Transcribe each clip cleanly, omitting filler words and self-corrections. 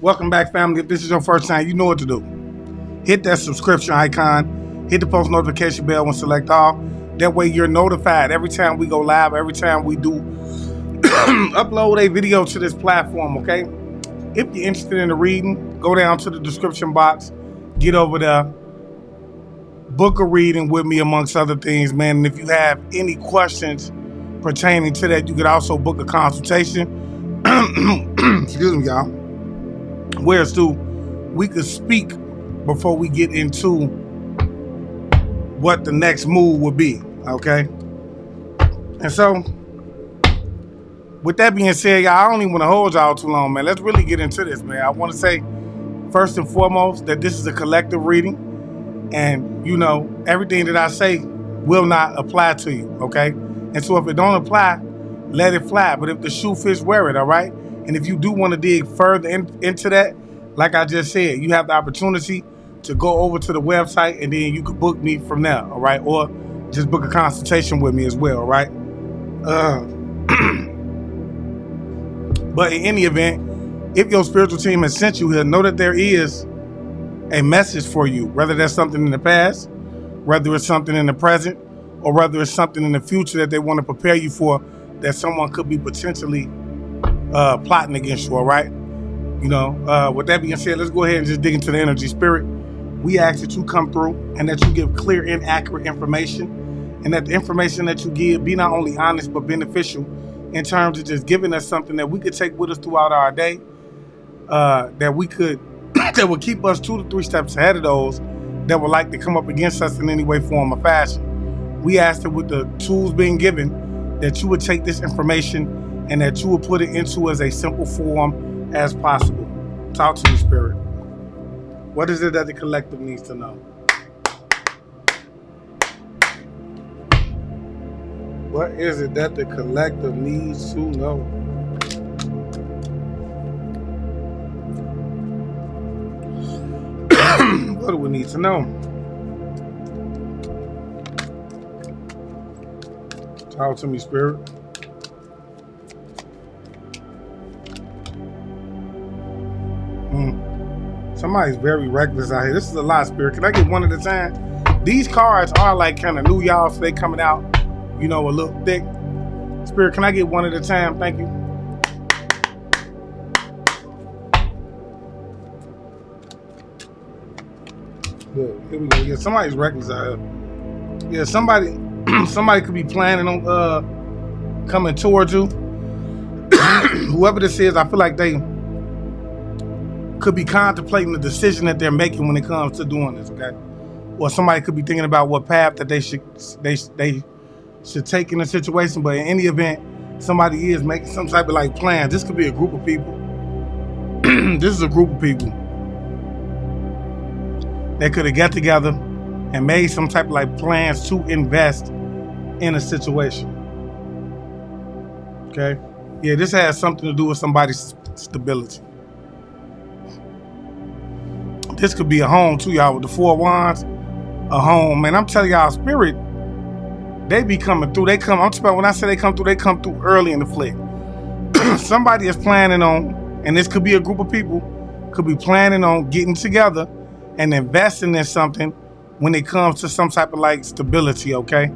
Welcome back, family. If this is your first time, you know what to do. Hit that subscription icon. Hit the post notification bell and select all. That way you're notified every time we go live, every time we do upload a video to this platform, okay? If you're interested in the reading, go down to the description box. Get over there. Book a reading with me, amongst other things, man. And if you have any questions pertaining to that, you could also book a consultation. Excuse me, y'all. Whereas we could speak before we get into what the next move would be, okay? And so, with that being said, y'all, I don't even want to hold y'all too long, man. Let's really get into this, man. I want to say, first and foremost, that this is a collective reading. And, you know, everything that I say will not apply to you, okay? And so if it don't apply, let it fly. But if the shoe fits, wear it, all right? And if you do want to dig further into that, like I just said, you have the opportunity to go over to the website and then you can book me from there, all right? Or just book a consultation with me as well, all right? But in any event, if your spiritual team has sent you here, know that there is a message for you, whether that's something in the past, whether it's something in the present, or whether it's something in the future that they want to prepare you for, that someone could be potentially plotting against you, all right? You know, with that being said, let's go ahead and just dig into the energy. Spirit, we ask that you come through and that you give clear and accurate information, and that the information that you give be not only honest but beneficial in terms of just giving us something that we could take with us throughout our day, that we could that will keep us 2 to 3 steps ahead of those that would like to come up against us in any way, form, or fashion. We ask that with the tools being given, that you would take this information and that you would put it into as a simple form as possible. Talk to me, Spirit. What is it that the collective needs to know? What is it that the collective needs to know? What do we need to know? Talk to me, Spirit. Somebody's very reckless out here. This is a lot, Spirit. Can I get one at a time? These cards are like kind of new, y'all, so they coming out, you know, a little thick. Spirit, can I get one at a time? Thank you. Good. Here we go. Yeah, somebody's reckless out here. Yeah, somebody could be planning on coming towards you. Whoever this is, I feel like they could be contemplating the decision that they're making when it comes to doing this, okay? Or somebody could be thinking about what path that they should take in a situation. But in any event, somebody is making some type of like plan. This could be a group of people. This is a group of people that could have got together and made some type of like plans to invest in a situation. Okay? Yeah, this has something to do with somebody's stability. This could be a home too, y'all, with the 4 wands. A home, man. I'm telling y'all, Spirit, they be coming through. I'm talking about when I say they come through early in the flick. Somebody is planning on, and this could be a group of people, could be planning on getting together and investing in something when it comes to some type of like stability, okay?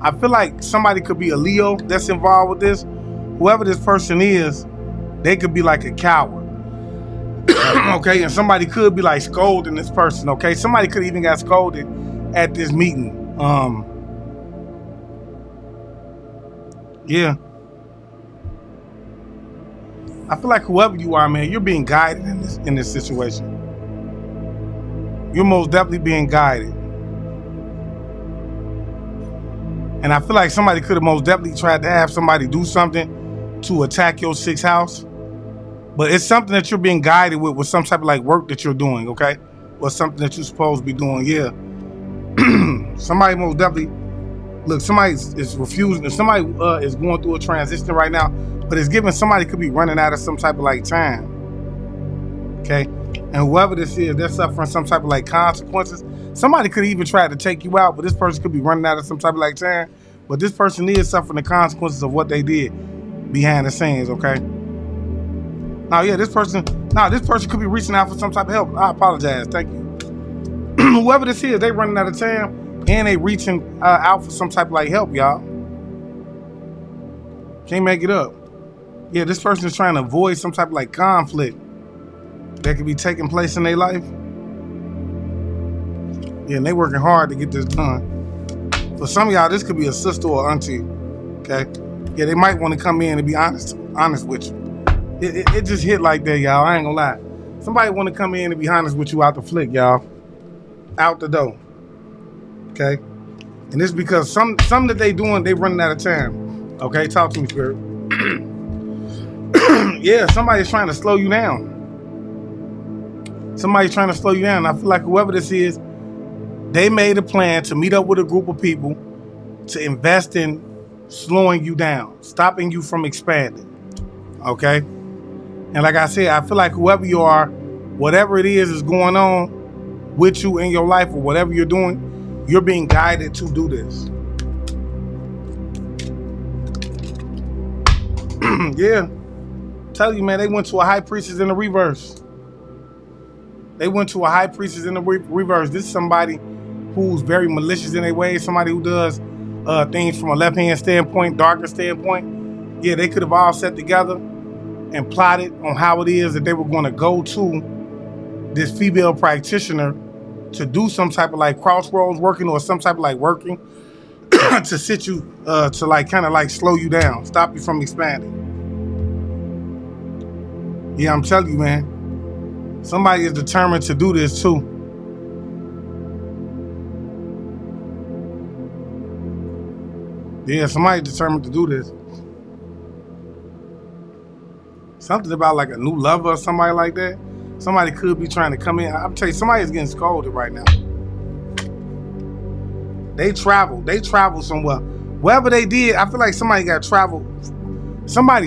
I feel like somebody could be a Leo that's involved with this. Whoever this person is, they could be like a coward. Okay, and somebody could be like scolding this person, okay? Somebody could even got scolded at this meeting. Yeah. I feel like whoever you are, man, you're being guided in this situation. You're most definitely being guided. And I feel like somebody could have most definitely tried to have somebody do something to attack your 6th house. But it's something that you're being guided with some type of like work that you're doing, okay? Or something that you're supposed to be doing, yeah. Somebody most definitely, look, somebody is refusing, somebody is going through a transition right now, but it's giving somebody could be running out of some type of like time, okay? And whoever this is, they're suffering some type of like consequences. Somebody could even try to take you out, but this person could be running out of some type of like time, but this person is suffering the consequences of what they did behind the scenes, okay? Now, yeah, this person could be reaching out for some type of help. I apologize. Thank you. Whoever this is, they running out of time and they reaching out for some type of like help, y'all. Can't make it up. Yeah, this person is trying to avoid some type of like conflict that could be taking place in their life. Yeah, and they working hard to get this done. For some of y'all, this could be a sister or auntie. Okay. Yeah, they might want to come in and be honest with you. It just hit like that, y'all. I ain't gonna lie. Somebody want to come in and be honest with you out the flick, y'all. Out the door. Okay? And this is because something that they doing, they running out of time. Okay? Talk to me, Spirit. Yeah, somebody's trying to slow you down. Somebody's trying to slow you down. I feel like whoever this is, they made a plan to meet up with a group of people to invest in slowing you down, stopping you from expanding. Okay? And like I said, I feel like whoever you are, whatever it is going on with you in your life or whatever you're doing, you're being guided to do this. Yeah. Tell you, man, they went to a high priestess in the reverse. They went to a high priestess in the reverse. This is somebody who's very malicious in their ways, somebody who does things from a left-hand standpoint, darker standpoint. Yeah, they could have all sat together and plotted on how it is that they were going to go to this female practitioner to do some type of like crossroads working or some type of like working to sit you, to like kind of like slow you down, stop you from expanding. Yeah, I'm telling you, man, somebody is determined to do this too. Yeah, somebody's determined to do this. Something about like a new lover or somebody like that. Somebody could be trying to come in. I'll tell you, somebody's getting scolded right now. They travel somewhere. Wherever they did, I feel like somebody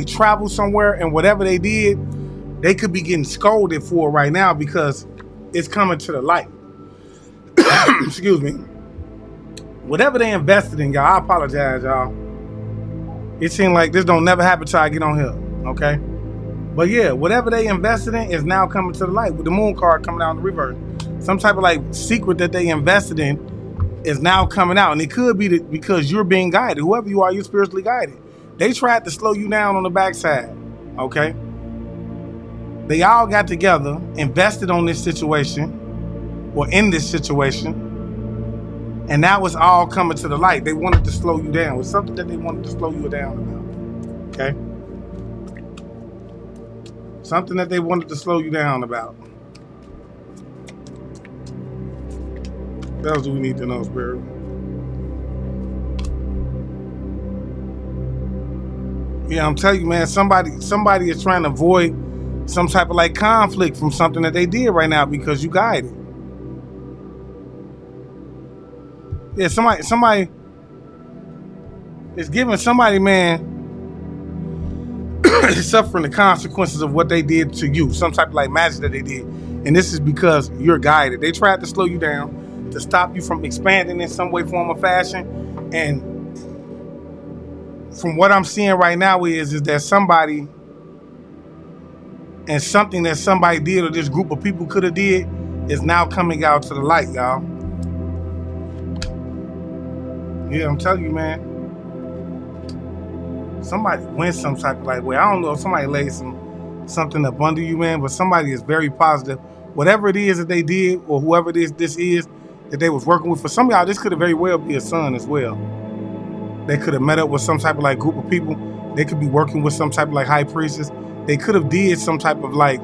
traveled somewhere, and whatever they did, they could be getting scolded for right now because it's coming to the light. Excuse me. Whatever they invested in, y'all, I apologize, y'all. It seemed like this don't never happen till I get on here, okay? But yeah, whatever they invested in is now coming to the light with the moon card coming out in the reverse. Some type of like secret that they invested in is now coming out. And it could be because you're being guided. Whoever you are, you're spiritually guided. They tried to slow you down on the backside, okay? They all got together, invested on this situation or in this situation, and now it's all coming to the light. They wanted to slow you down. It's something that they wanted to slow you down about, okay? Something that they wanted to slow you down about. What else do we need to know, Spirit? Yeah, I'm telling you, man, somebody is trying to avoid some type of like conflict from something that they did right now because you guided. Yeah, somebody is giving somebody, man, suffering the consequences of what they did to you, some type of like magic that they did. And this is because you're guided. They tried to slow you down, to stop you from expanding in some way, form, or fashion. And from what I'm seeing right now is that somebody and something that somebody did or this group of people could have did is now coming out to the light, y'all. Yeah, I'm telling you, man. Somebody went some type of like way. I don't know if somebody laid something up under you, man, but somebody is very positive. Whatever it is that they did or whoever this is that they was working with, for some of y'all, this could have very well be a son as well. They could have met up with some type of like group of people. They could be working with some type of like high priestess. They could have did some type of like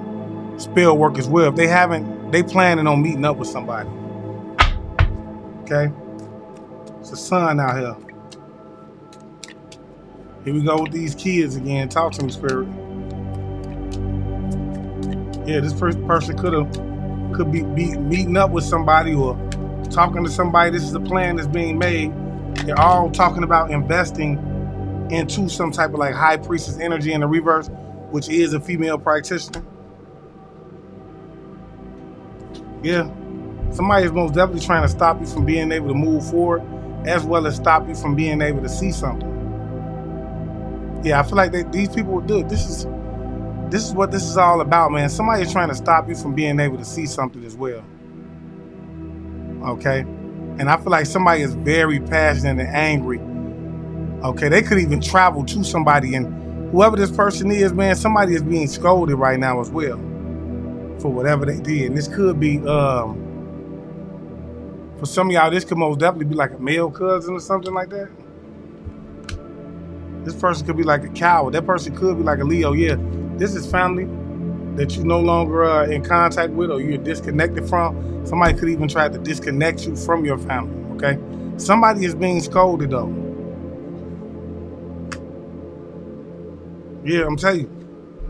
spell work as well. If they haven't, they planning on meeting up with somebody. Okay? It's a sun out here. Here we go with these kids again. Talk to me, Spirit. Yeah, this person could be meeting up with somebody or talking to somebody. This is a plan that's being made. They're all talking about investing into some type of like high priestess energy in the reverse, which is a female practitioner. Yeah. Somebody is most definitely trying to stop you from being able to move forward, as well as stop you from being able to see something. Yeah, I feel like these people will do it. This is This is what this is all about, man. Somebody's trying to stop you from being able to see something as well. Okay? And I feel like somebody is very passionate and angry. Okay? They could even travel to somebody, and whoever this person is, man, somebody is being scolded right now as well for whatever they did. And this could be, for some of y'all, this could most definitely be like a male cousin or something like that. This person could be like a coward. That person could be like a Leo. Yeah, this is family that you no longer in contact with or you're disconnected from. Somebody could even try to disconnect you from your family, okay? Somebody is being scolded, though. Yeah, I'm telling you,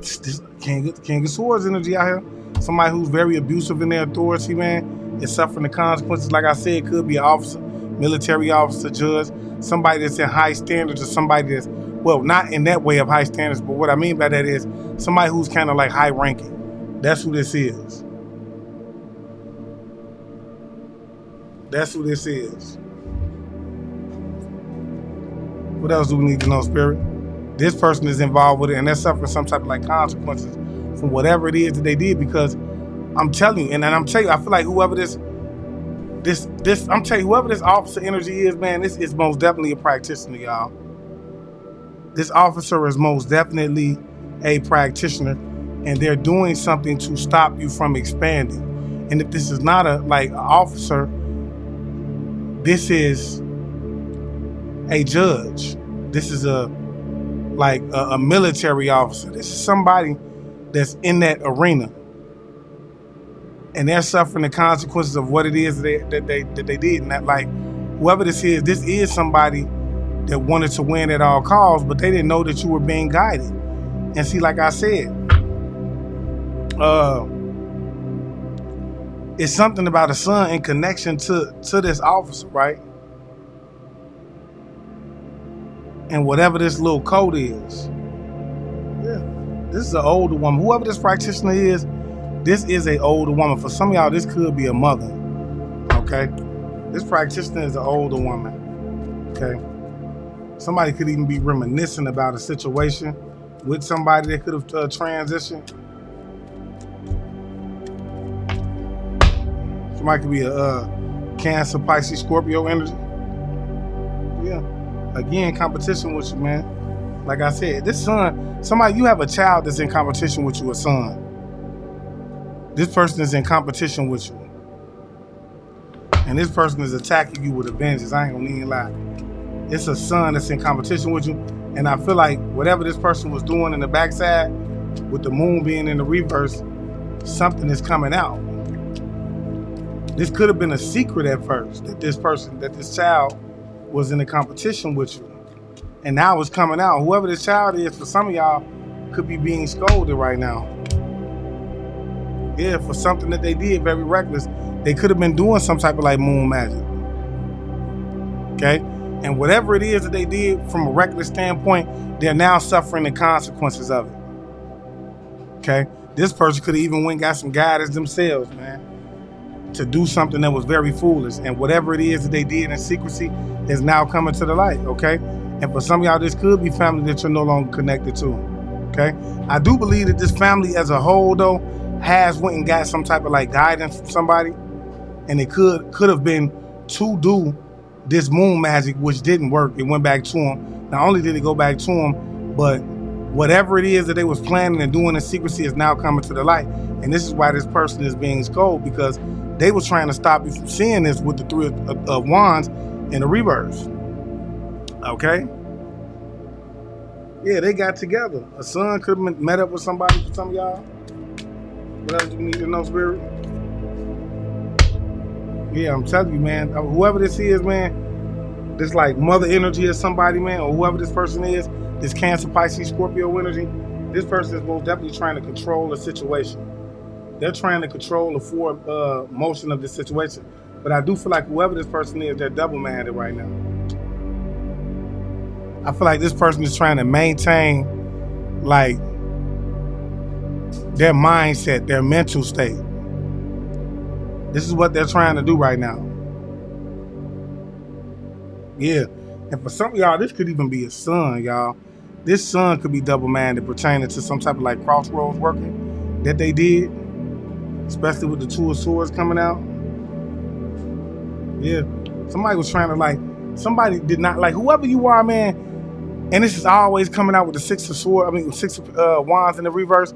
this can't get swords energy out here. Somebody who's very abusive in their authority, man, is suffering the consequences. Like I said, it could be an officer, military officer, judge, somebody that's in high standards, or somebody that's, well, not in that way of high standards, but what I mean by that is somebody who's kind of like high ranking. That's who this is. That's who this is. What else do we need to know, Spirit? This person is involved with it, and they're suffering some type of like consequences from whatever it is that they did, because I'm telling you, and I'm telling you, I feel like whoever I'm telling you, whoever this officer energy is, man, this is most definitely a practitioner, y'all. This officer is most definitely a practitioner, and they're doing something to stop you from expanding. And if this is not a like officer, this is a judge. This is a military officer. This is somebody that's in that arena, and they're suffering the consequences of what it is that they did. And that, like, whoever this is somebody that wanted to win at all costs, but they didn't know that you were being guided. And see, like I said, it's something about a sun in connection to this officer, right? And whatever this little code is. Yeah, this is an older woman. Whoever this practitioner is, this is an older woman. For some of y'all, this could be a mother, okay? This practitioner is an older woman, okay? Somebody could even be reminiscing about a situation with somebody that could have transitioned. Somebody could be a Cancer, Pisces, Scorpio energy. Yeah. Again, competition with you, man. Like I said, this son, somebody, you have a child that's in competition with you, a son. This person is in competition with you. And this person is attacking you with a vengeance. I ain't gonna even lie. It's a son that's in competition with you. And I feel like whatever this person was doing in the backside, with the moon being in the reverse, something is coming out. This could have been a secret at first, that this child was in a competition with you. And now it's coming out. Whoever this child is, for some of y'all, could be being scolded right now. Yeah, for something that they did very reckless. They could have been doing some type of like moon magic. Okay? And whatever it is that they did from a reckless standpoint, they're now suffering the consequences of it. Okay? This person could have even went and got some guidance themselves, man, to do something that was very foolish. And whatever it is that they did in secrecy is now coming to the light, okay? And for some of y'all, this could be family that you're no longer connected to, okay? I do believe that this family as a whole, though, has went and got some type of like guidance from somebody. And it could have been to do this moon magic, which didn't work. It went back to him. Not only did it go back to him, but whatever it is that they was planning and doing in secrecy is now coming to the light. And this is why this person is being scolded, because they were trying to stop you from seeing this with the Three of Wands in the reverse. Okay? Yeah, they got together. A son could have met up with somebody for some of y'all. What else do you need to know, Spirit? Yeah, I'm telling you, man. Whoever this is, man, this like mother energy of somebody, man, or whoever this person is, this Cancer, Pisces, Scorpio energy, this person is most definitely trying to control the situation. They're trying to control the forward motion of this situation. But I do feel like whoever this person is, they're double-minded right now. I feel like this person is trying to maintain, like, their mindset, their mental state. This is what they're trying to do right now. Yeah. And for some of y'all, this could even be a son, y'all. This sun could be double-minded pertaining to some type of like crossroads working that they did, especially with the Two of Swords coming out. Yeah, somebody was trying to like, somebody did not like, whoever you are, man, and this is always coming out with the Six of Swords, Six of Wands in the reverse.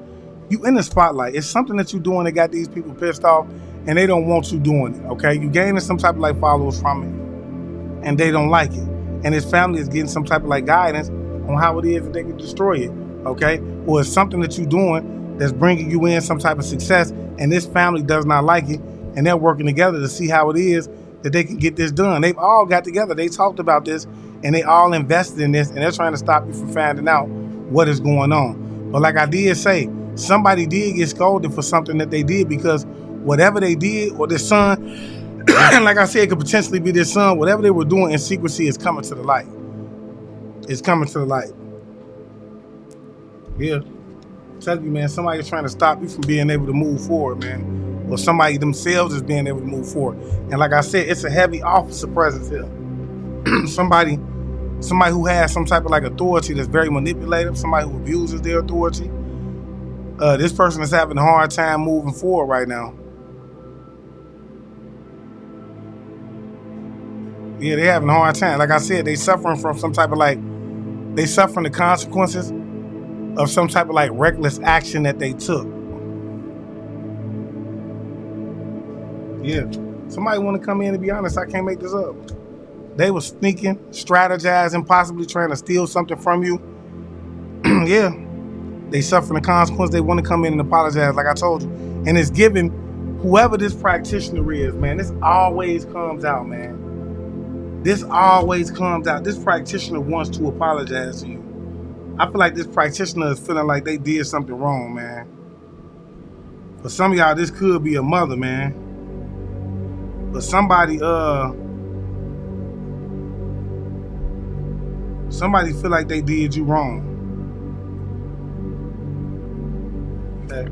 You in the spotlight. It's something that you're doing that got these people pissed off, and they don't want you doing it, okay? You gaining some type of like followers from it, and they don't like it. And his family is getting some type of like guidance on how it is that they can destroy it, okay? Or it's something that you're doing that's bringing you in some type of success, and this family does not like it, and they're working together to see how it is that they can get this done. They've all got together. They talked about this, and they all invested in this, and they're trying to stop you from finding out what is going on. But like I did say, somebody did get scolded for something that they did, because whatever they did, or this son, like I said, it could potentially be this son, whatever they were doing in secrecy is coming to the light. It's coming to the light. Yeah. Tell you, man, somebody is trying to stop you from being able to move forward, man. Or somebody themselves is being able to move forward. And like I said, it's a heavy officer presence here. somebody who has some type of like authority that's very manipulative, somebody who abuses their authority. This person is having a hard time moving forward right now. Yeah, they're having a hard time. Like I said, they suffering from some type of like, they suffering the consequences of some type of like reckless action that they took. Yeah. Somebody want to come in and be honest, I can't make this up. They were sneaking, strategizing, possibly trying to steal something from you. Yeah. They suffering the consequence. They want to come in and apologize, like I told you. And it's given whoever this practitioner is, man, this always comes out, man. This always comes out. This practitioner wants to apologize to you. I feel like this practitioner is feeling like they did something wrong, man. For some of y'all, this could be a mother, man. But somebody feel like they did you wrong. Okay.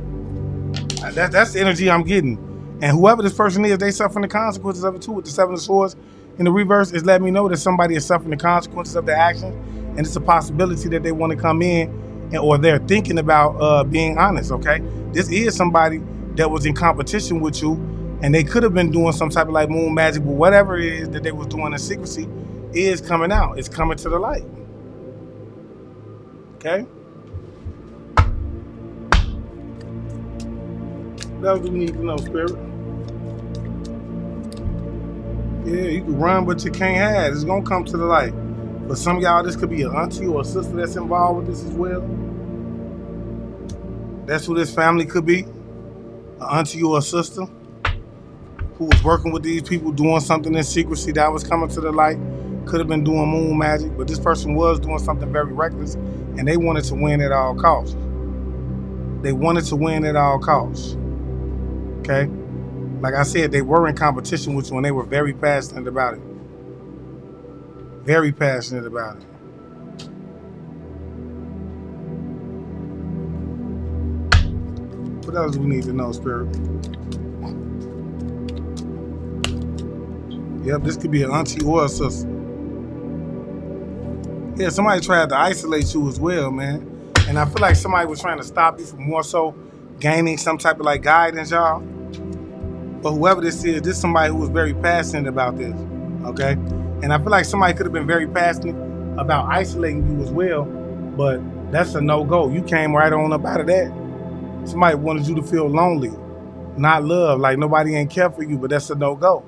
That's the energy I'm getting. And whoever this person is, they suffering the consequences of it too. With the Seven of Swords in the reverse, is letting me know that somebody is suffering the consequences of their actions, and it's a possibility that they want to come in, or they're thinking about being honest. Okay, this is somebody that was in competition with you, and they could have been doing some type of like moon magic, but whatever it is that they was doing in secrecy is coming out. It's coming to the light. Okay. What else do we need to know, Spirit? Yeah, you can run, but you can't hide. It's gonna come to the light. For some of y'all, this could be an auntie or a sister that's involved with this as well. That's who this family could be. An auntie or a sister who was working with these people doing something in secrecy that was coming to the light. Could have been doing moon magic, but this person was doing something very reckless, and they wanted to win at all costs. They wanted to win at all costs. Okay? Like I said, they were in competition with you, and they were very passionate about it. Very passionate about it. What else do we need to know, Spirit? Yep, this could be an auntie or a sister. Yeah, somebody tried to isolate you as well, man. And I feel like somebody was trying to stop you from more so gaining some type of like guidance, y'all. But whoever this is somebody who was very passionate about this, okay? And I feel like somebody could have been very passionate about isolating you as well, but that's a no-go. You came right on up out of that. Somebody wanted you to feel lonely, not loved, like nobody ain't care for you, but that's a no-go.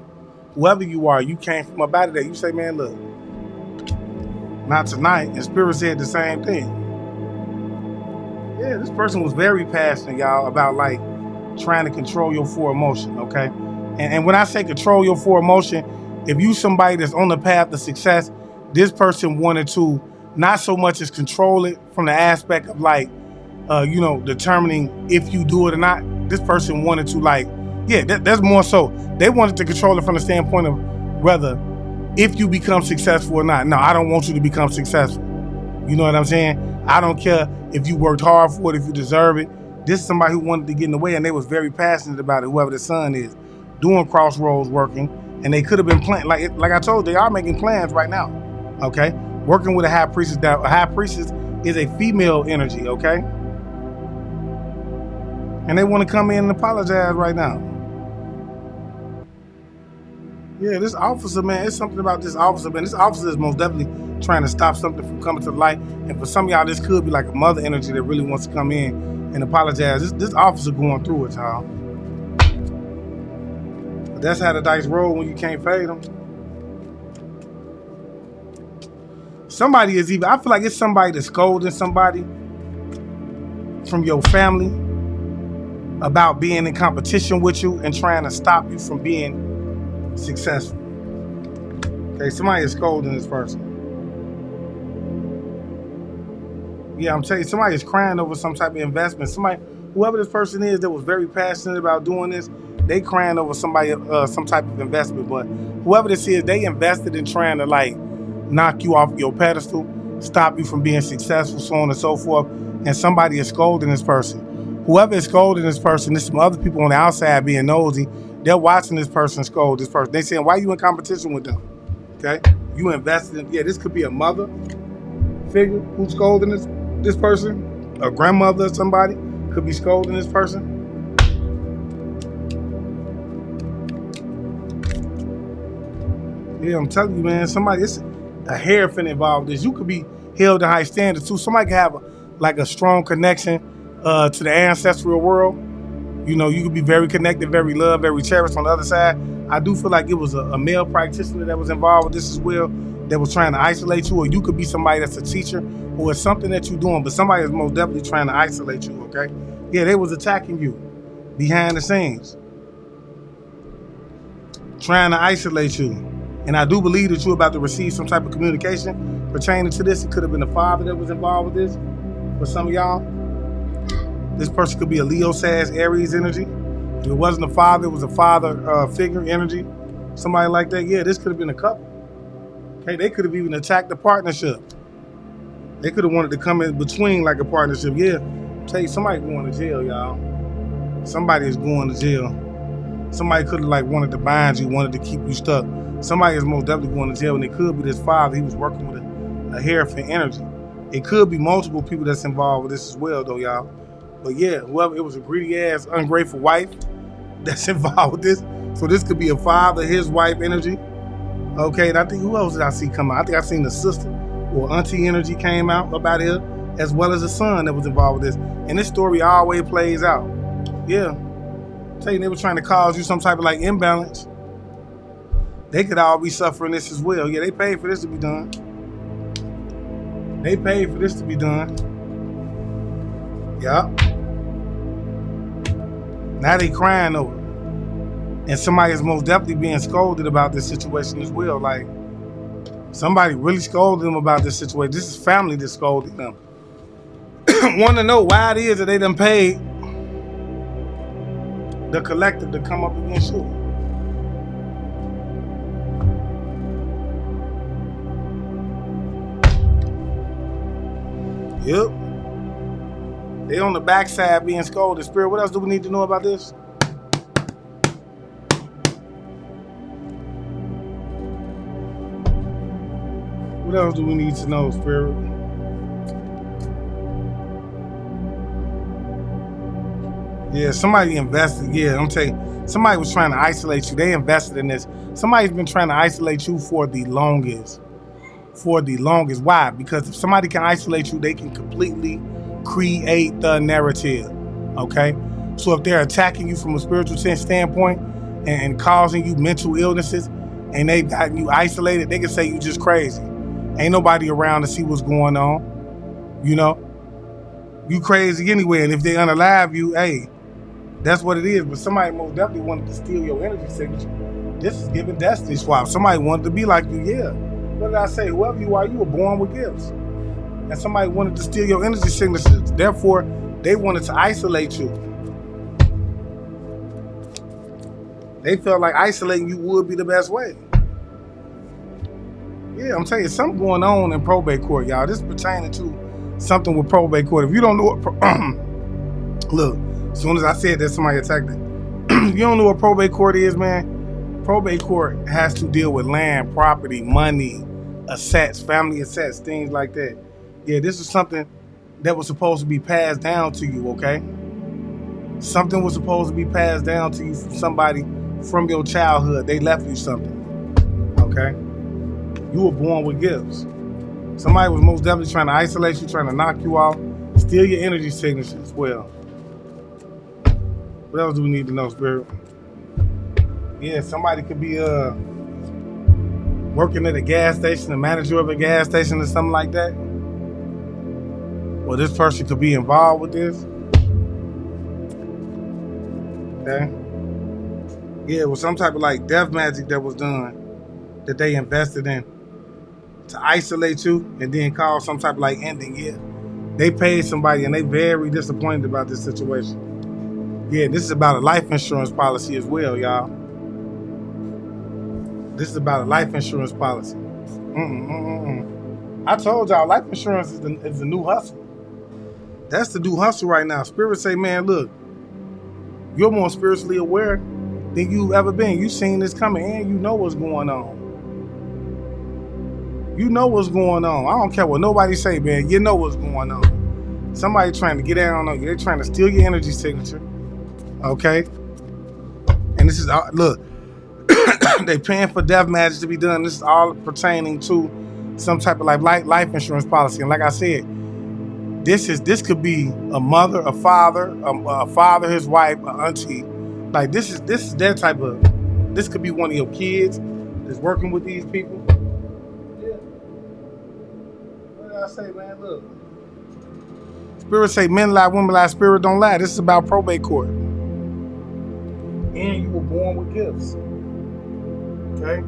Whoever you are, you came from up out of that. You say, man, look, not tonight. And Spirit said the same thing. Yeah, this person was very passionate, y'all, about like trying to control your full emotion, okay? And when I say control your full emotion, if you somebody that's on the path to success, this person wanted to not so much as control it from the aspect of like, determining if you do it or not. This person wanted to like, yeah, that's more so. They wanted to control it from the standpoint of whether if you become successful or not. No, I don't want you to become successful. You know what I'm saying? I don't care if you worked hard for it, if you deserve it. This is somebody who wanted to get in the way, and they was very passionate about it, whoever the son is, doing crossroads working, and they could have been planning, like I told you, they are making plans right now, okay? Working with a high priestess. Now, a high priestess is a female energy, okay? And they want to come in and apologize right now. Yeah, this officer, man, it's something about this officer, man. This officer is most definitely trying to stop something from coming to the light. And for some of y'all, this could be like a mother energy that really wants to come in and apologize. This officer going through it, y'all. But that's how the dice roll when you can't fade them. Somebody is even, I feel like it's somebody that's scolding somebody from your family about being in competition with you and trying to stop you from being successful. Okay, somebody is scolding this person. Yeah, I'm telling you, somebody is crying over some type of investment. Somebody, whoever this person is that was very passionate about doing this, they crying over somebody, some type of investment. But whoever this is, they invested in trying to like knock you off your pedestal, stop you from being successful, so on and so forth. And somebody is scolding this person. Whoever is scolding this person, there's some other people on the outside being nosy. They're watching this person scold this person. They saying, why are you in competition with them? Okay? You invested in, yeah, this could be a mother figure who's scolding this person. A grandmother or somebody could be scolding this person. Yeah, I'm telling you, man, somebody, it's a hierophant involved in this. You could be held to high standards too. Somebody could have a strong connection to the ancestral world. You know, you could be very connected, very loved, very cherished. On the other side, I do feel like it was a male practitioner that was involved with this as well, that was trying to isolate you, or you could be somebody that's a teacher, or it's something that you're doing, but somebody is most definitely trying to isolate you, okay? Yeah, they was attacking you behind the scenes, trying to isolate you. And I do believe that you're about to receive some type of communication pertaining to this. It could have been the father that was involved with this for some of y'all. This person could be a Leo, Sag, Aries energy. If it wasn't a father, it was a father figure energy. Somebody like that. Yeah, this could have been a couple. Okay, they could have even attacked the partnership. They could have wanted to come in between like a partnership. Yeah, tell you, somebody going to jail, y'all. Somebody is going to jail. Somebody could have like wanted to bind you, wanted to keep you stuck. Somebody is most definitely going to jail, and it could be this father. He was working with a hierophant energy. It could be multiple people that's involved with this as well, though, y'all. But yeah, whoever, it was a greedy ass, ungrateful wife that's involved with this. So this could be a father, his wife energy. Okay, and I think, who else did I see come out? I think I seen the sister or auntie energy came out about here, as well as the son that was involved with this. And this story always plays out. Yeah. Tell you, they were trying to cause you some type of like imbalance. They could all be suffering this as well. Yeah, they paid for this to be done. They paid for this to be done. Yeah. Now they crying over it. And somebody is most definitely being scolded about this situation as well. Like, somebody really scolded them about this situation. This is family that scolded them. Want to know why it is that they done paid the collective to come up against you. Yep. They on the backside being scolded. Spirit, what else do we need to know about this? What else do we need to know, Spirit? Yeah, somebody invested. Yeah, I'm telling you, somebody was trying to isolate you. They invested in this. Somebody's been trying to isolate you for the longest. Why? Because if somebody can isolate you, they can completely create the narrative. Okay? So if they're attacking you from a spiritual standpoint and causing you mental illnesses and they've gotten you isolated, they can say you just crazy. Ain't nobody around to see what's going on. You know? You crazy anyway. And if they unalive you, hey, that's what it is. But somebody most definitely wanted to steal your energy signature. This is giving destiny swap. Somebody wanted to be like you, yeah. What did I say? Whoever you are, you were born with gifts. And somebody wanted to steal your energy signatures. Therefore, they wanted to isolate you. They felt like isolating you would be the best way. Yeah, I'm telling you, something going on in probate court, y'all. This is pertaining to something with probate court. If you don't know what, look, as soon as I said that, somebody attacked it. If you don't know what probate court is, man, probate court has to deal with land, property, money, assets, family assets, things like that. Yeah, this is something that was supposed to be passed down to you, okay? Something was supposed to be passed down to you from somebody from your childhood. They left you something, okay? You were born with gifts. Somebody was most definitely trying to isolate you, trying to knock you off, steal your energy signature as well. What else do we need to know, Spirit? Yeah, somebody could be working at a gas station, a manager of a gas station or something like that. Well, this person could be involved with this. Okay. Yeah, it was some type of like death magic that was done, that they invested in to isolate you and then cause some type of like ending. Yeah. They paid somebody and they very disappointed about this situation. Yeah, this is about a life insurance policy as well, y'all. This is about a life insurance policy. I told y'all, life insurance is the new hustle. That's the new hustle right now. Spirit say, man, look, you're more spiritually aware than you've ever been. You've seen this coming and you know what's going on. You know what's going on. I don't care what nobody say, man. You know what's going on. Somebody trying to get down on you. They're trying to steal your energy signature. Okay? And this is, look, they paying for death magic to be done. This is all pertaining to some type of like life insurance policy. And like I said, this could be a mother, a father, his wife, an auntie. Like this is that type of. This could be one of your kids that's working with these people. Yeah. What did I say, man? Look. Spirit say men lie, women lie, spirit don't lie. This is about probate court. And you were born with gifts. Okay?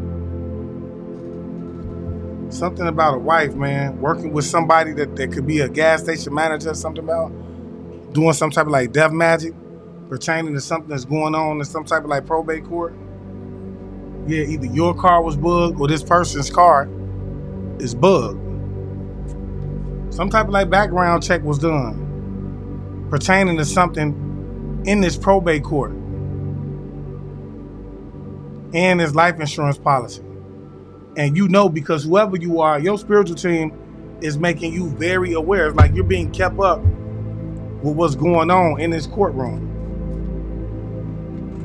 Something about a wife, man, working with somebody that could be a gas station manager or something about doing some type of like death magic pertaining to something that's going on in some type of like probate court. Yeah, either your car was bugged or this person's car is bugged. Some type of like background check was done pertaining to something in this probate court and this life insurance policy. And you know, because whoever you are, your spiritual team is making you very aware. It's like you're being kept up with what's going on in this courtroom.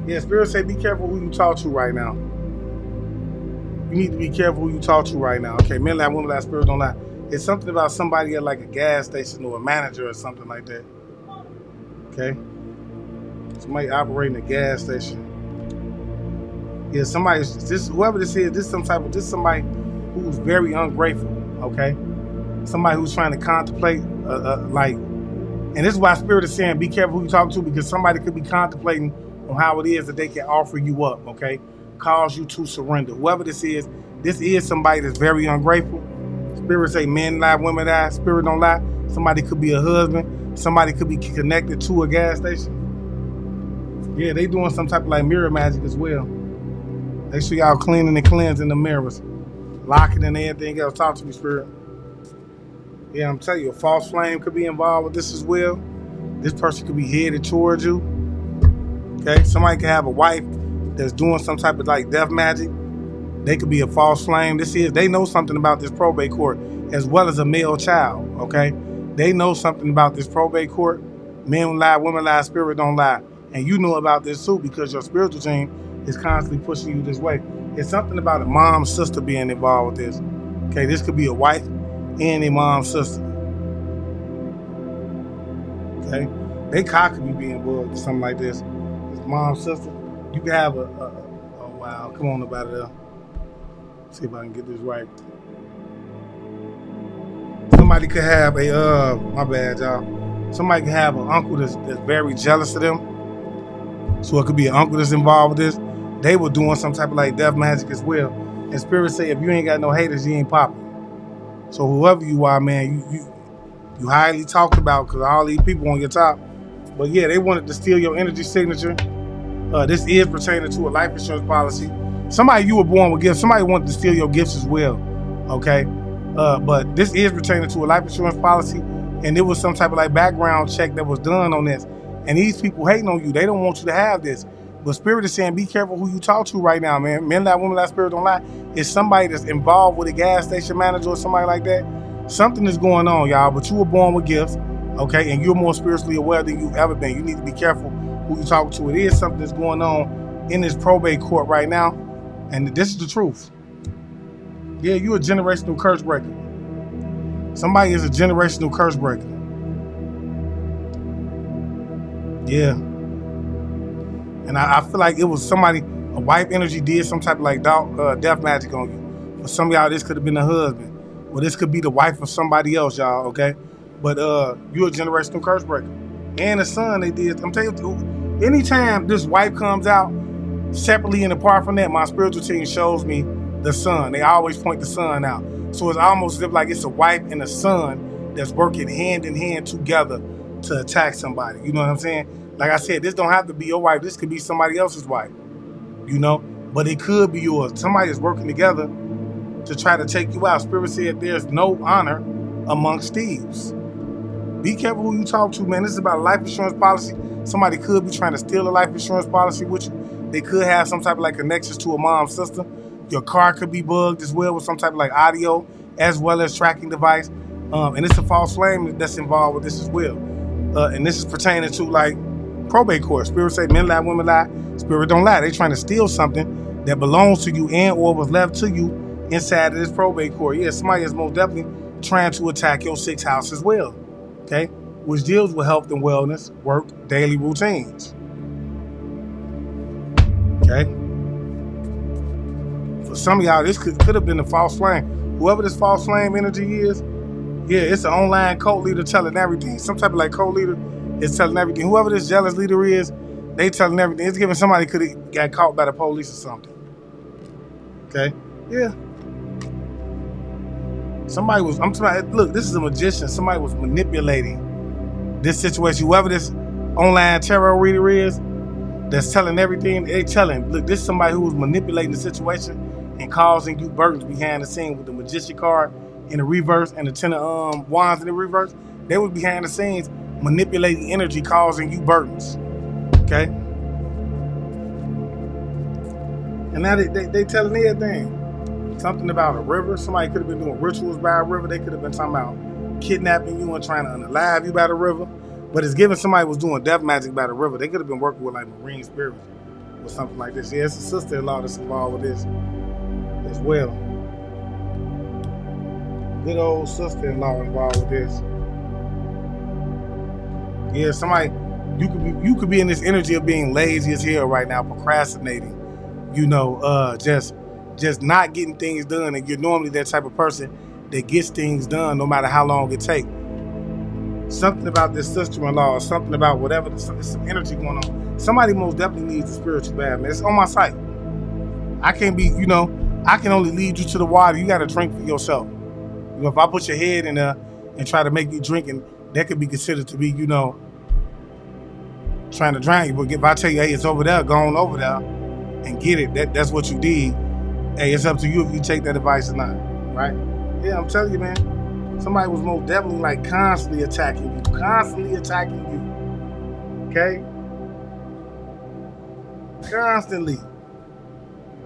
Yeah, Spirit say be careful who you talk to right now. You need to be careful who you talk to right now. Okay, men lie, women lie, spirit don't lie. It's something about somebody at like a gas station or a manager or something like that. Okay? Somebody operating a gas station. Yeah, whoever this is, somebody who's very ungrateful, okay? Somebody who's trying to contemplate, and this is why Spirit is saying, be careful who you talk to, because somebody could be contemplating on how it is that they can offer you up, okay? Cause you to surrender. Whoever this is somebody that's very ungrateful. Spirit say men lie, women lie, spirit don't lie. Somebody could be a husband. Somebody could be connected to a gas station. Yeah, they doing some type of like mirror magic as well. Make sure y'all cleaning and cleansing the mirrors. Locking and everything else. Talk to me, Spirit. Yeah, I'm telling you, a false flame could be involved with this as well. This person could be headed towards you. Okay? Somebody could have a wife that's doing some type of like death magic. They could be a false flame. They know something about this probate court as well as a male child. Okay? They know something about this probate court. Men lie, women lie, spirit don't lie. And you know about this too because your spiritual team is constantly pushing you this way. It's something about a mom, sister being involved with this. Okay, this could be a wife and a mom, sister. Okay, they could be being bugged or something like this. This mom, sister. You can have oh wow, come on about it there. See if I can get this right. Somebody could have my bad, y'all. Somebody could have an uncle that's very jealous of them. So it could be an uncle that's involved with this. They were doing some type of like death magic as well. And Spirit say, if you ain't got no haters, you ain't popping. So whoever you are, man, you highly talked about because all these people on your top. But yeah, they wanted to steal your energy signature. This is pertaining to a life insurance policy. Somebody you were born with gifts. Somebody wanted to steal your gifts as well. Okay? But this is pertaining to a life insurance policy. And there was some type of like background check that was done on this. And these people hating on you. They don't want you to have this. But Spirit is saying, be careful who you talk to right now, man. Men lie, women lie, spirit don't lie. It's somebody that's involved with a gas station manager or somebody like that. Something is going on, y'all, but you were born with gifts, okay? And you're more spiritually aware than you've ever been. You need to be careful who you talk to. It is something that's going on in this probate court right now, and this is the truth. Yeah, you're a generational curse breaker. Somebody is a generational curse breaker. Yeah. And I feel like it was somebody, a wife energy did some type of like death magic on you. For some of y'all, this could have been the husband. Or this could be the wife of somebody else, y'all, okay? But you're a generational curse breaker. And the son, they did. I'm telling you, anytime this wife comes out separately and apart from that, my spiritual team shows me the son. They always point the son out. So it's almost as if like it's a wife and a son that's working hand in hand together to attack somebody. You know what I'm saying? Like I said, this don't have to be your wife. This could be somebody else's wife, you know? But it could be yours. Somebody is working together to try to take you out. Spirit said there's no honor amongst thieves. Be careful who you talk to, man. This is about a life insurance policy. Somebody could be trying to steal a life insurance policy with you. They could have some type of like connections to a mom's sister. Your car could be bugged as well with some type of like audio as well as tracking device. And it's a false flame that's involved with this as well. And this is pertaining to like probate court. Spirit say men lie, women lie. Spirit don't lie. They trying to steal something that belongs to you and or was left to you inside of this probate court. Yeah, somebody is most definitely trying to attack your 6th house as well. Okay? Which deals with health and wellness, work, daily routines. Okay? For some of y'all, this could have been a false flame. Whoever this false flame energy is, yeah, it's an online cult leader telling everything. Some type of like cult leader is telling everything. Whoever this jealous leader is, they telling everything. It's giving somebody could have got caught by the police or something. Okay? Yeah. Somebody was, I'm talking, look, this is a magician. Somebody was manipulating this situation. Whoever this online tarot reader is that's telling everything, they telling, look, this is somebody who was manipulating the situation and causing you burdens behind the scene with the magician card in the reverse and the 10 of wands in the reverse. They was behind the scenes manipulating energy, causing you burdens. Okay? And now they telling everything. Something about a river. Somebody could have been doing rituals by a river. They could have been talking about kidnapping you and trying to unalive you by the river. But it's given somebody was doing death magic by the river. They could have been working with like marine spirits or something like this. Yeah, it's a sister-in-law that's involved with this as well. Good old sister-in-law involved with this. Yeah, somebody, you could be in this energy of being lazy as hell right now, procrastinating. You know, just not getting things done, and you're normally that type of person that gets things done no matter how long it takes. Something about this sister-in-law or something about whatever, there's some energy going on. Somebody most definitely needs a spiritual bath, man. It's on my site. I can't be, you know, I can only lead you to the water. You got to drink for yourself. You know, if I put your head in there and try to make you drink, and that could be considered to be, you know, trying to drown you. But if I tell you, hey, it's over there, go on over there and get it, that's what you did. Hey, it's up to you if you take that advice or not, right? Yeah, I'm telling you, man. Somebody was most definitely like constantly attacking you, okay? Constantly.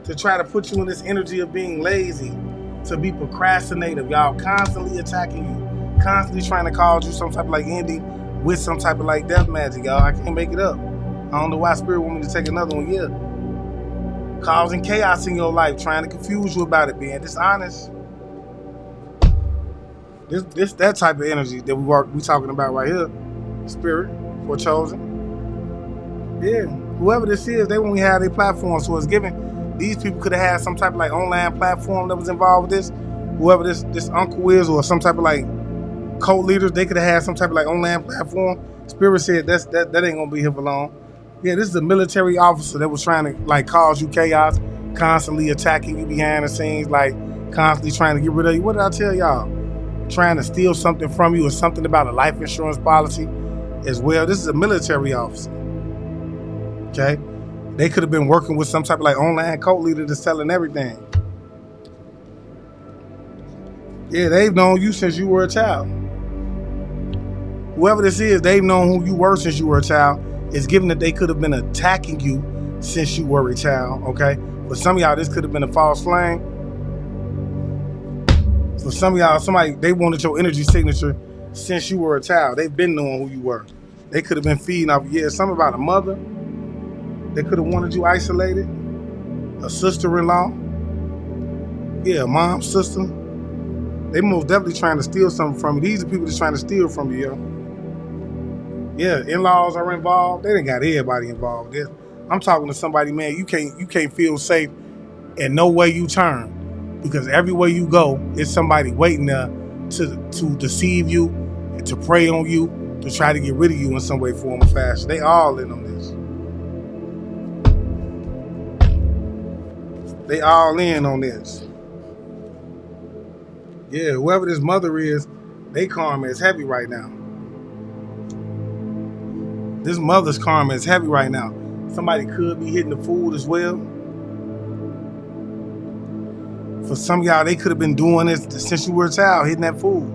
To try to put you in this energy of being lazy, to be procrastinative, y'all, constantly attacking you, constantly trying to cause you some type of like ending with some type of like death magic, y'all. I can't make it up. I don't know why Spirit want me to take another one, yeah. Causing chaos in your life, trying to confuse you about it, being dishonest. This that type of energy that we talking about right here. Spirit or chosen. Yeah. Whoever this is, they won't have their platform. So it's given, these people could have had some type of like online platform that was involved with this. Whoever this uncle is, or some type of like cult leaders, they could have had some type of like online platform. Spirit said that ain't gonna be here for long. Yeah, this is a military officer that was trying to like cause you chaos, constantly attacking you behind the scenes, like constantly trying to get rid of you. What did I tell y'all? Trying to steal something from you, or something about a life insurance policy as well. This is a military officer. Okay? They could have been working with some type of like online cult leader that's telling everything. Yeah, they've known you since you were a child. Whoever this is, they've known who you were since you were a child. It's given that they could have been attacking you since you were a child, okay? For some of y'all, this could have been a false flame. For For some of y'all, they wanted your energy signature since you were a child. They've been knowing who you were. They could have been feeding off. Yeah, something about a mother. They could have wanted you isolated. A sister-in-law. Yeah, a mom, sister. They most definitely trying to steal something from you. These are people that's trying to steal from you, yo. Yeah, in-laws are involved. They done got everybody involved. I'm talking to somebody, man, you can't feel safe in no way you turn. Because everywhere you go, it's somebody waiting there to deceive you and to prey on you, to try to get rid of you in some way, form, or fashion. They all in on this. They all in on this. Yeah, whoever this mother is, they karma is heavy right now. This mother's karma is heavy right now. Somebody could be hitting the food as well. For some of y'all, they could have been doing this since you were a child, hitting that food.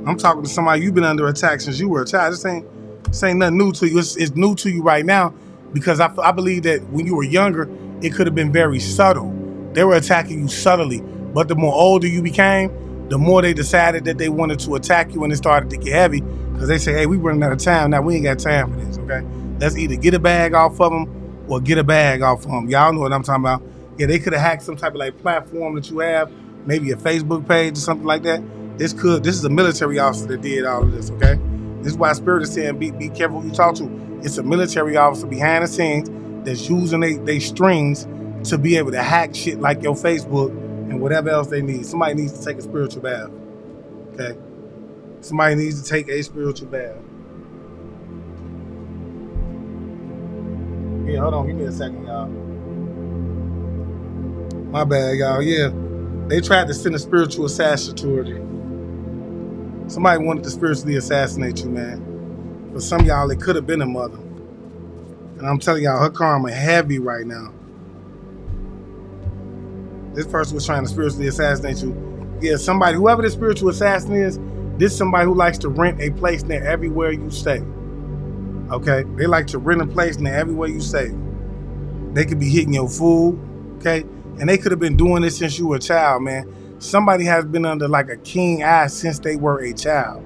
I'm talking to somebody, you've been under attack since you were a child. This ain't nothing new to you. It's new to you right now because I believe that when you were younger, it could have been very subtle. They were attacking you subtly. But the more older you became, the more they decided that they wanted to attack you and it started to get heavy because they say, hey, we running out of time. Now we ain't got time for this, okay? Let's either get a bag off of them or get a bag off of them. Y'all know what I'm talking about. Yeah, they could have hacked some type of like platform that you have, maybe a Facebook page or something like that. This is a military officer that did all of this, okay? This is why Spirit is saying be careful who you talk to. It's a military officer behind the scenes that's using they strings to be able to hack shit like your Facebook and whatever else they need. Somebody needs to take a spiritual bath, okay? Somebody needs to take a spiritual bath. Yeah, hold on, give me a second, y'all. My bad, y'all. Yeah, they tried to send a spiritual assassin toward you. Somebody wanted to spiritually assassinate you, man. For some of y'all, it could have been a mother. And I'm telling y'all, her karma heavy right now. This person was trying to spiritually assassinate you. Yeah, somebody, whoever this spiritual assassin is, this is somebody who likes to rent a place near everywhere you stay. Okay? They like to rent a place near everywhere you stay. They could be hitting your food, okay? And they could have been doing this since you were a child, man. Somebody has been under like a keen eye since they were a child.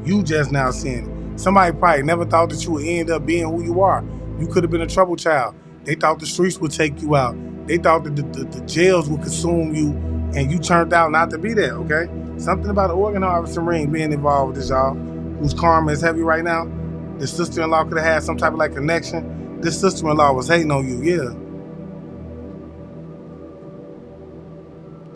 You just now seeing it. Somebody probably never thought that you would end up being who you are. You could have been a troubled child. They thought the streets would take you out. They thought that the jails would consume you, and you turned out not to be there, okay? Something about an organ harvesting ring being involved with this, y'all, whose karma is heavy right now. The sister-in-law could have had some type of like connection. This sister-in-law was hating on you, yeah.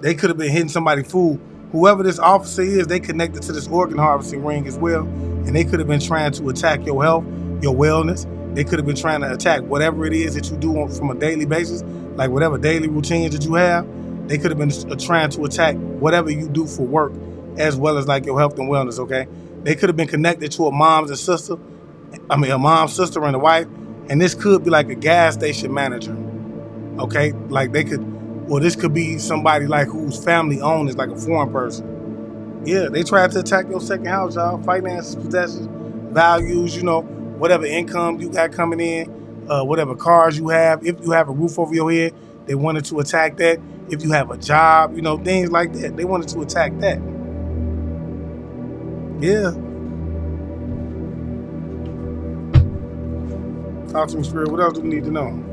They could have been hitting somebody's food. Whoever this officer is, they connected to this organ harvesting ring as well. And they could have been trying to attack your health, your wellness. They could have been trying to attack whatever it is that you do from a daily basis, like whatever daily routines that you have. They could have been trying to attack whatever you do for work, as well as like your health and wellness, okay? They could have been connected to a mom, sister, and a wife. And this could be like a gas station manager, okay? Like this could be somebody like whose family owned is like a foreign person. Yeah, they tried to attack your second house, y'all. Finances, possessions, values, whatever income you got coming in, whatever cars you have. If you have a roof over your head, they wanted to attack that. If you have a job, things like that. They wanted to attack that. Yeah. Talk to me, Spirit. What else do we need to know?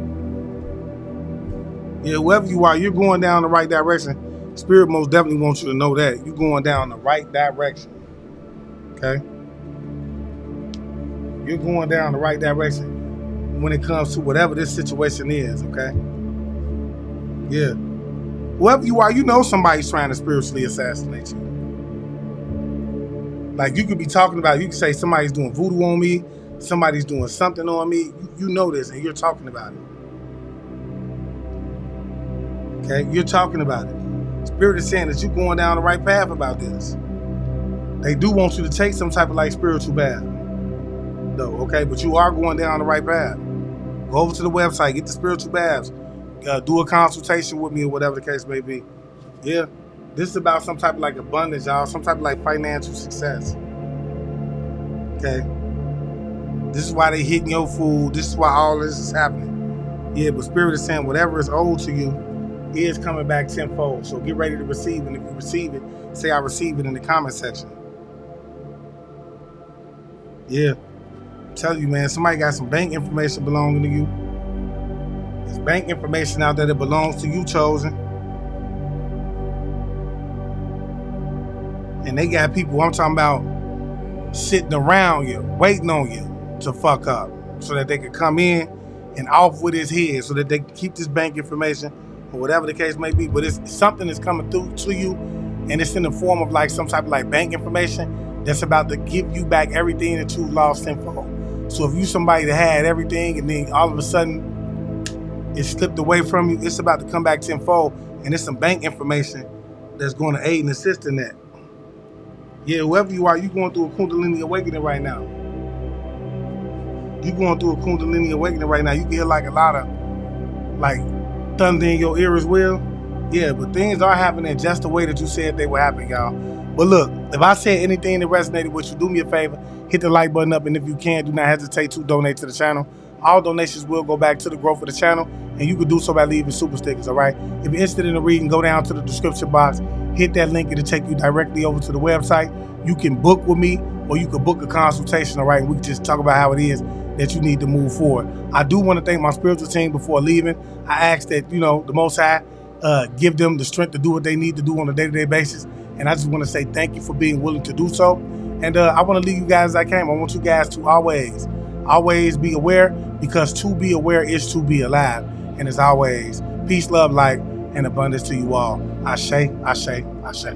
Yeah, whoever you are, you're going down the right direction. Spirit most definitely wants you to know that. You're going down the right direction. Okay? You're going down the right direction when it comes to whatever this situation is, okay? Yeah. Whoever you are, somebody's trying to spiritually assassinate you. Like you could be talking about, you could say somebody's doing voodoo on me, somebody's doing something on me. You know this and you're talking about it. Okay, you're talking about it. Spirit is saying that you're going down the right path about this. They do want you to take some type of like spiritual bath, though, okay? But you are going down the right path. Go over to the website, get the spiritual baths, do a consultation with me or whatever the case may be. Yeah, this is about some type of like abundance, y'all, some type of like financial success. Okay, this is why they hitting your food. This is why all this is happening. Yeah, but Spirit is saying whatever is owed to you, is coming back tenfold. So get ready to receive. And if you receive it, say I receive it in the comment section. Yeah. I'm telling you, man, somebody got some bank information belonging to you. There's bank information out there that belongs to you, chosen. And they got people, I'm talking about, sitting around you, waiting on you to fuck up so that they can come in and off with his head so that they can keep this bank information or whatever the case may be. But it's something that's coming through to you, and it's in the form of like some type of like bank information that's about to give you back everything that you've lost tenfold. So if you somebody that had everything and then all of a sudden it slipped away from you, it's about to come back tenfold, and it's some bank information that's going to aid and assist in that. Yeah, whoever you are, you're going through a Kundalini awakening right now. You're going through a Kundalini awakening right now. You can hear like a lot of like thunder in your ear as well. Yeah, but things are happening just the way that you said they were happening, y'all. But look, if I said anything that resonated with you, do me a favor, hit the like button up, and if you can, do not hesitate to donate to the channel. All donations will go back to the growth of the channel, and you can do so by leaving super stickers, all right? If you're interested in the reading, go down to the description box, hit that link, it'll take you directly over to the website. You can book with me, or you can book a consultation, all right? And we can just talk about how it is that you need to move forward. I do want to thank my spiritual team before leaving. I ask that, you know, the Most High give them the strength to do what they need to do on a day-to-day basis. And I just want to say thank you for being willing to do so. And I want to leave you guys as I came. I want you guys to always be aware, because to be aware is to be alive. And as always, peace, love, light, and abundance to you all. Ashe, ashe, ashe.